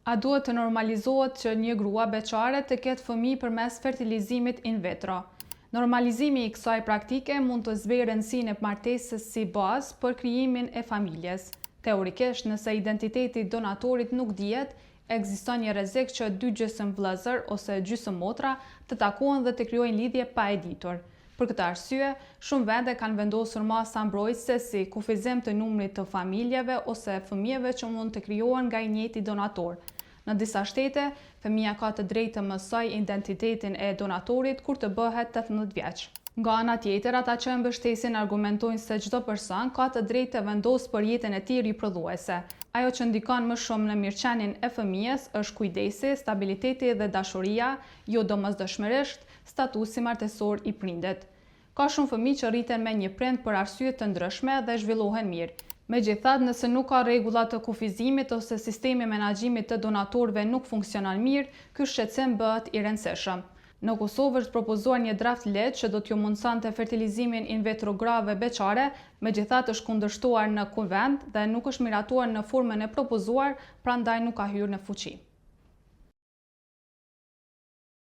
A duhet të normalizohet që një grua beqare të ketë fëmijë përmes fertilizimit in vitro? Normalizimi i kësaj praktike mund të zbejë rëndësinë e martesës si bazë për krijimin e familjes. Teorikisht, nëse identiteti i donatorit nuk dihet, ekziston një rrezik që dy gjysmë vëllezër ose gjysmë motra të takohen dhe të krijojnë lidhje pa e ditur. Për këtë arsye, shumë vende kanë vendosur masa mbrojtëse si kufizim të numrit të familjeve ose fëmijëve që mund të krijohen nga i njëjti donator. Në disa shtete, fëmia ka të drejtë të mësojë identitetin e donatorit kur të bëhet 18 vjeç. Nga ana tjetër, ata që mbështesin argumentojnë se çdo person ka të drejtë të vendosë për jetën e tij riprodhuese. Ajo që ndikon më shumë në mirëqenien e fëmijës është kujdesi, stabiliteti dhe dashuria, jo domosdoshmërisht statusi martesor i prindit. Ka shumë fëmijë që rriten me një prind për arsye të ndryshme dhe zhvillohen mirë. Megjithatë, nëse nuk ka rregulla të kufizimit ose sistemi menaxhimit të donatorëve nuk funksionon mirë, ky shqetësim bëhet i rëndësishëm. Në Kosovë është propozuar një draft ligj që do t'ju mundsonte fertilizimin in vitro grave beqare, megjithatë është kundërshtuar në Kuvend dhe nuk është miratuar në formën e propozuar, prandaj nuk ka hyrë në fuqi.